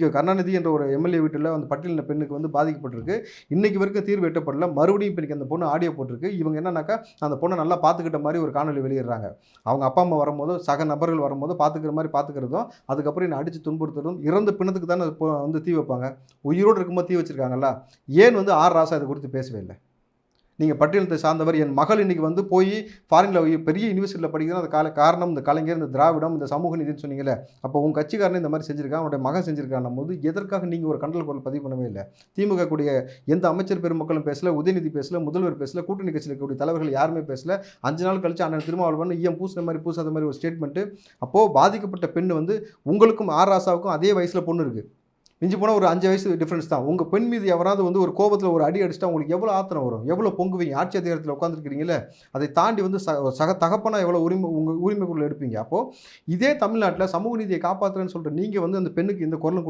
இன்றைக்கி கருணாநிதி என்ற ஒரு எம்எல்ஏ வீட்டில் அந்த பட்டியலின பெண்ணுக்கு வந்து பாதிக்கப்பட்டிருக்கு. இன்றைக்கு வரைக்கும் தீர்வு எட்டப்படல. மறுபடியும் இப்போ அந்த பொண்ணு ஆடியோ போட்டிருக்கு. இவங்க என்னன்னாக்கா அந்த பொண்ணை நல்லா பார்த்துக்கிட்ட மாதிரி ஒரு காணொலி வெளியிடுறாங்க. அவங்க அப்பா அம்மா வரும்போதோ சக நபர்கள் வரும்போதோ பார்த்துக்கிற மாதிரி பார்த்துக்கிறதும், அதுக்கப்புறம் என்ன அடித்து துன்புறுத்துறதும், இறந்த பிணத்துக்கு தானே வந்து தீ வைப்பாங்க. உயிரோடு இருக்கும்போது தீ வச்சிருக்காங்கல்ல. ஏன் வந்து ஆர் ராசா இதை குறித்து பேசவே இல்லை? நீங்கள் பட்டியலத்தை சார்ந்தவர். என் மகள் இன்னைக்கு வந்து போய் ஃபாரினில் பெரிய யூனிவர்சிட்டியில் படிக்கிறது அது காரணம் இந்த கலைஞர், இந்த திராவிடம், இந்த சமூக நீதினு சொன்னீங்கல்ல. அப்போ உங்கள் கட்சிக்காரனே இந்த மாதிரி செஞ்சிருக்கான், அவனுடைய மகன் செஞ்சிருக்கான் போது எதற்காக நீங்கள் ஒரு கண்டன குரல் பதிவு பண்ணவே இல்லை? திமுக கூடிய எந்த அமைச்சர் பெருமக்களும் பேசல, உதயநிதி பேசல, முதல்வர் பேசல, கூட்டணி கட்சியில் இருக்கக்கூடிய தலைவர்கள் யாருமே பேசல. 5 நாள் கழிச்சு அண்ணன் திருமாவளவன் ஈயம் பூசின மாதிரி பூசாத மாதிரி ஒரு ஸ்டேட்மெண்ட்டு. அப்போது பாதிக்கப்பட்ட பெண் வந்து உங்களுக்கும் ஆர் ராசாவுக்கும் அதே வயசில் பொண்ணு இருக்குது. மிஞ்சி போனால் ஒரு 5 வயசு டிஃப்ரென்ஸ் தான். உங்கள் பெண் மீது எவராவது வந்து ஒரு கோபத்தில் ஒரு அடி அடிச்சிட்டா உங்களுக்கு எவ்வளோ ஆத்திரம் வரும்? எவ்வளோ பொங்குவீங்க? ஆட்சி அதிகாரத்தில் உட்காந்துருக்கிறீங்களே, அதை தாண்டி வந்து சக தகப்பனா எவ்வளோ உங்கள் உரிமை குரல் எடுப்பீங்க? அப்போது இதே தமிழ்நாட்டில் சமூக நீதியை காப்பாற்றுறேன்னு சொல்லிட்டு நீங்கள் வந்து அந்த பெண்ணுக்கு இந்த குரலும்